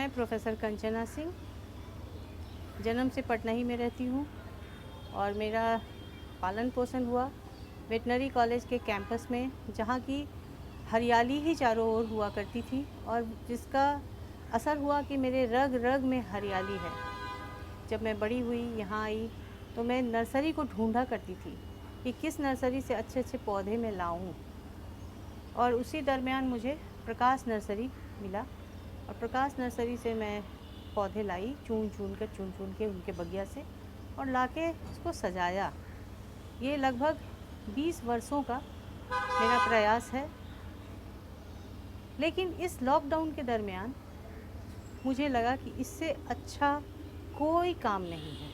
मैं प्रोफेसर कंचना सिंह जन्म से पटना ही में रहती हूँ और मेरा पालन पोषण हुआ वेटनरी कॉलेज के कैंपस में, जहाँ की हरियाली ही चारों ओर हुआ करती थी और जिसका असर हुआ कि मेरे रग रग में हरियाली है। जब मैं बड़ी हुई यहाँ आई तो मैं नर्सरी को ढूंढा करती थी कि किस नर्सरी से अच्छे अच्छे पौधे मैं लाऊं, और उसी दरमियान मुझे प्रकाश नर्सरी मिला और प्रकाश नर्सरी से मैं पौधे लाई चुन चुन के उनके बगिया से और लाके उसको सजाया। ये लगभग 20 वर्षों का मेरा प्रयास है। लेकिन इस लॉकडाउन के दरमियान मुझे लगा कि इससे अच्छा कोई काम नहीं है।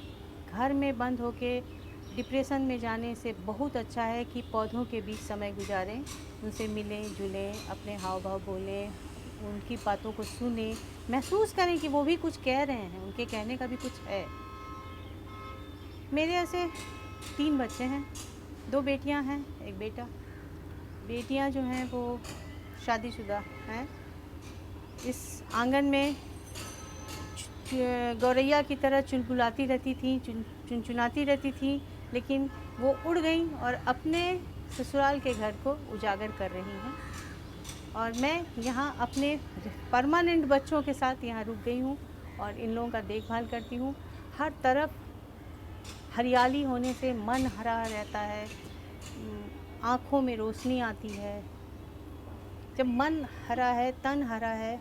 घर में बंद होके डिप्रेशन में जाने से बहुत अच्छा है कि पौधों के बीच समय गुजारें, उनसे मिलें जुलें, अपने हाव भाव बोलें, उनकी बातों को सुने, महसूस करें कि वो भी कुछ कह रहे हैं, उनके कहने का भी कुछ है। मेरे ऐसे 3 बच्चे हैं, 2 बेटियां हैं, 1 बेटा। बेटियां जो हैं वो शादीशुदा हैं। इस आंगन में गौरैया की तरह चुलबुलाती रहती थी, चुनचुनाती रहती थी, लेकिन वो उड़ गई और अपने ससुराल के घर को उजागर कर रही हैं। और मैं यहाँ अपने परमानेंट बच्चों के साथ यहाँ रुक गई हूँ और इन लोगों का देखभाल करती हूँ। हर तरफ हरियाली होने से मन हरा रहता है, आँखों में रोशनी आती है। जब मन हरा है, तन हरा है,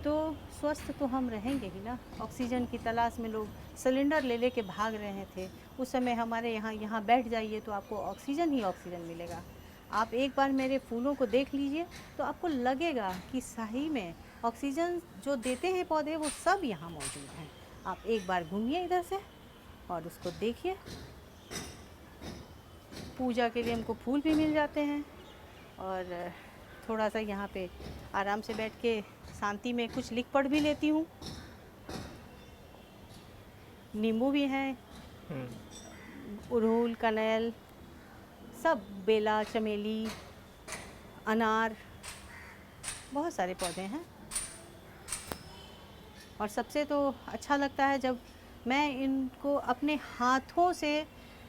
तो स्वस्थ तो हम रहेंगे ही ना। ऑक्सीजन की तलाश में लोग सिलेंडर ले ले के भाग रहे थे, उस समय हमारे यहाँ बैठ जाइए तो आपको ऑक्सीजन ही ऑक्सीजन मिलेगा। आप एक बार मेरे फूलों को देख लीजिए तो आपको लगेगा कि सही में ऑक्सीजन जो देते हैं पौधे वो सब यहाँ मौजूद हैं। आप एक बार घूमिए इधर से और उसको देखिए। पूजा के लिए हमको फूल भी मिल जाते हैं और थोड़ा सा यहाँ पे आराम से बैठ के शांति में कुछ लिख पढ़ भी लेती हूँ। नींबू भी हैं, अड़हुल, कनेल, सब, बेला, चमेली, अनार, बहुत सारे पौधे हैं। और सबसे तो अच्छा लगता है जब मैं इनको अपने हाथों से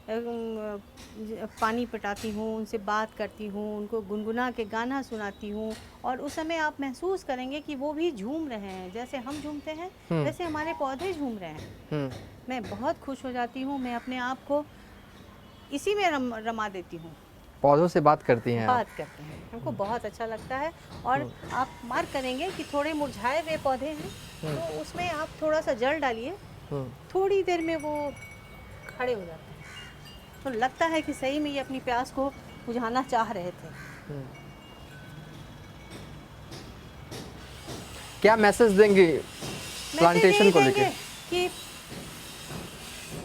पानी पटाती हूँ, उनसे बात करती हूँ, उनको गुनगुना के गाना सुनाती हूँ और उस समय आप महसूस करेंगे कि वो भी झूम रहे हैं, जैसे हम झूमते हैं वैसे हमारे पौधे झूम रहे हैं। मैं बहुत खुश हो जाती हूँ, मैं अपने आप को इसी में रमा देती हूँ। पौधों से बात करती हैं बात करते हैं, हमको बहुत अच्छा लगता है। और आप मार्क करेंगे कि थोड़े मुरझाए हुए पौधे हैं तो उसमें आप थोड़ा सा जल डालिए, थोड़ी देर में वो खड़े हो जाते हैं। तो लगता है कि सही में ये अपनी प्यास को बुझाना चाह रहे थे। क्या मैसेज देंगे प्लांटेशन को लेकर? कि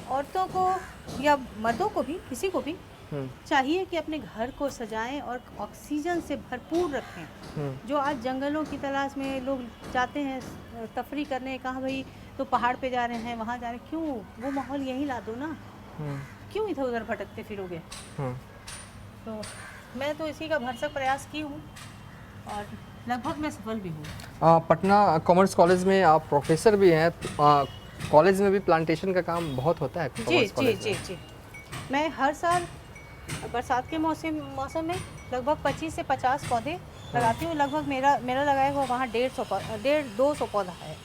औरतों को या मर्दों को भी, किसी को भी चाहिए कि अपने घर को सजाएं और ऑक्सीजन से भरपूर रखें। जो आज जंगलों की तलाश में लोग जाते हैं तफरी करने, कहा भाई तो पहाड़ पे जा रहे हैं, वहाँ जा रहे हैं, क्यों? वो माहौल यहीं ला दो ना, क्यों इधर उधर भटकते फिरोगे? तो मैं तो इसी का भरसक प्रयास की हूँ और लगभग मैं सफल भी हूँ। पटना कॉमर्स कॉलेज में आप प्रोफेसर भी हैं, कॉलेज में भी प्लांटेशन का काम बहुत होता है? जी। मैं हर साल बरसात के मौसम में लगभग 25 से 50 पौधे लगाती हूँ। लगभग मेरा लगाया हुआ वहाँ 150-200 पौधा है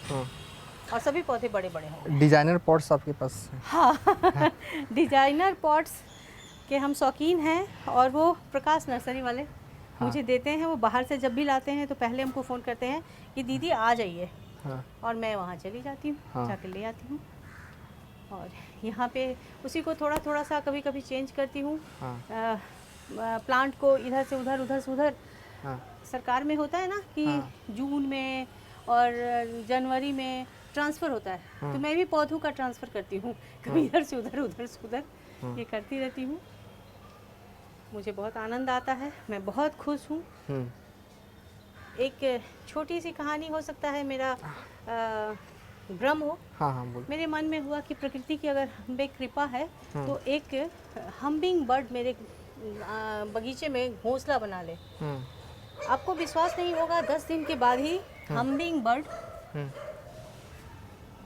और सभी पौधे बड़े बड़े हैं। डिजाइनर पॉट्स आपके पास? हाँ डिजाइनर पॉट्स के हम शौकीन हैं और वो प्रकाश नर्सरी वाले मुझे देते हैं। वो बाहर से जब भी लाते हैं तो पहले हमको फ़ोन करते हैं कि दीदी आ जाइए, और मैं वहाँ चली जाती हूँ, जाके ले आती हूँ और यहाँ पे उसी को थोड़ा थोड़ा सा कभी कभी चेंज करती हूँ। प्लांट को इधर से उधर सरकार में होता है ना कि जून में और जनवरी में ट्रांसफ़र होता है, तो मैं भी पौधों का ट्रांसफ़र करती हूँ, कभी इधर से उधर ये करती रहती हूँ। मुझे बहुत आनंद आता है, मैं बहुत खुश हूँ। एक छोटी सी कहानी हो सकता है, मेरा भ्रम हो। बोल। मेरे मन में हुआ कि प्रकृति की अगर हम पे कृपा है तो एक हम्बिंग बर्ड मेरे बगीचे में घोंसला बना ले। आपको विश्वास नहीं होगा, 10 दिन के बाद ही हम्बिंग बर्ड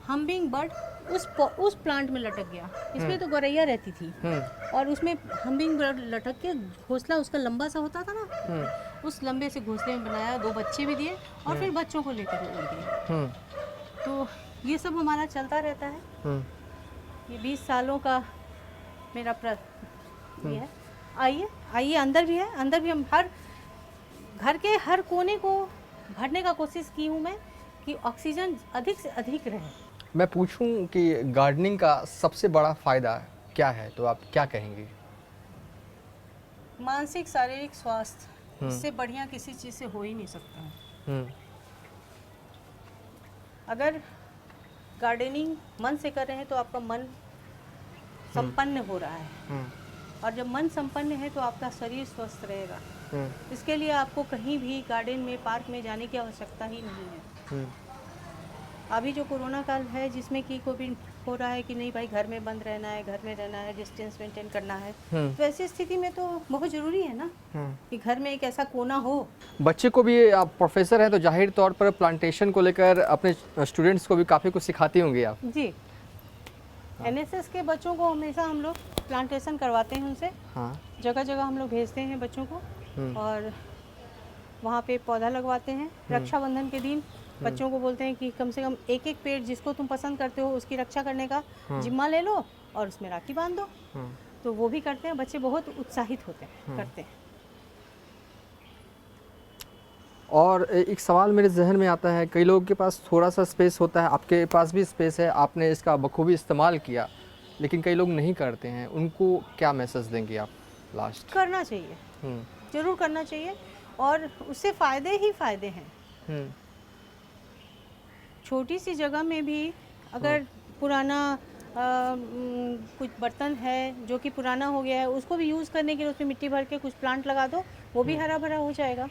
हम्बिंग बर्ड उस प्लांट में लटक गया। इसमें तो गौरैया रहती थी और उसमें हम्बिंग बर्ड लटक के घोंसला उसका लंबा सा होता था ना, उस लंबे से घोंसले में बनाया, 2 बच्चे भी दिए और फिर बच्चों को लेकर उड़ गए। तो ये सब हमारा चलता रहता है। ये 20 सालों का मेरा ये है। आइए आइए, अंदर भी है, अंदर भी हम हर घर के हर कोने को भरने का कोशिश की हूँ मैं कि ऑक्सीजन अधिक से अधिक रहे। मैं पूछूं कि गार्डनिंग का सबसे बड़ा फ़ायदा क्या है, तो आप क्या कहेंगी? मानसिक शारीरिक स्वास्थ्य, इससे बढ़िया किसी चीज़ से हो ही नहीं सकता है। अगर गार्डनिंग मन से कर रहे हैं तो आपका मन संपन्न हो रहा है, और जब मन संपन्न है तो आपका शरीर स्वस्थ रहेगा। इसके लिए आपको कहीं भी गार्डन में, पार्क में जाने की आवश्यकता ही नहीं है। अभी जो कोरोना काल है जिसमें कि कोविड हो रहा है कि नहीं भाई घर में बंद रहना है, घर में रहना है, डिस्टेंस मेंटेन करना है, तो ऐसी स्थिति में तो बहुत ज़रूरी है ना कि घर में एक ऐसा कोना हो। बच्चे को भी, आप प्रोफेसर हैं तो जाहिर तौर पर प्लांटेशन को लेकर अपने स्टूडेंट्स को भी काफ़ी कुछ सिखाती होंगी आप। जी, एनएसएस के बच्चों को हमेशा हम लोग प्लांटेशन करवाते हैं उनसे। जगह जगह हम लोग भेजते हैं बच्चों को और वहाँ पे पौधा लगवाते हैं। रक्षाबंधन के दिन बच्चों को बोलते हैं कि कम से कम एक एक पेड़ जिसको तुम पसंद करते हो उसकी रक्षा करने का जिम्मा ले लो और उसमें राखी बांध दो। तो वो भी करते हैं, बच्चे बहुत उत्साहित होते हैं, करते हैं। और एक सवाल मेरे जहन में आता है, कई लोगों के पास थोड़ा सा स्पेस होता है, आपके पास भी स्पेस है, आपने इसका बखूबी इस्तेमाल किया, लेकिन कई लोग नहीं करते हैं, उनको क्या मैसेज देंगे आप लास्ट? करना चाहिए, ज़रूर करना चाहिए, और उससे फ़ायदे ही फ़ायदे हैं। छोटी सी जगह में भी अगर पुराना कुछ बर्तन है जो कि पुराना हो गया है, उसको भी यूज़ करने के लिए उसमें मिट्टी भर के कुछ प्लांट लगा दो, वो भी हरा भरा हो जाएगा।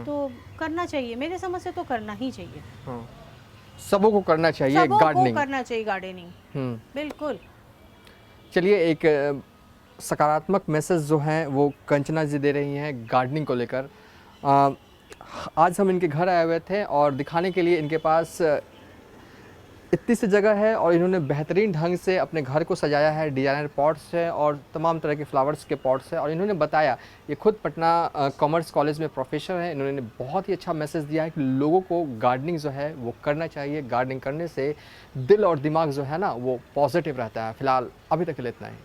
तो करना चाहिए, मेरे समझ से तो करना ही चाहिए। सबों को करना चाहिए गार्डनिंग, करना चाहिए गार्डनिंग, बिल्कुल। चलिए, एक सकारात्मक मैसेज जो है वो कंचना जी दे रही हैं गार्डनिंग को लेकर। आज हम इनके घर आए हुए थे और दिखाने के लिए, इनके पास इतनी सी जगह है और इन्होंने बेहतरीन ढंग से अपने घर को सजाया है। डिजाइनर पॉट्स है और तमाम तरह के फ्लावर्स के पॉट्स है, और इन्होंने बताया, ये खुद पटना कॉमर्स कॉलेज में प्रोफेसर हैं। इन्होंने बहुत ही अच्छा मैसेज दिया है कि लोगों को गार्डनिंग जो है वो करना चाहिए। गार्डनिंग करने से दिल और दिमाग जो है ना वो पॉजिटिव रहता है। फ़िलहाल अभी तक के लिए इतना ही।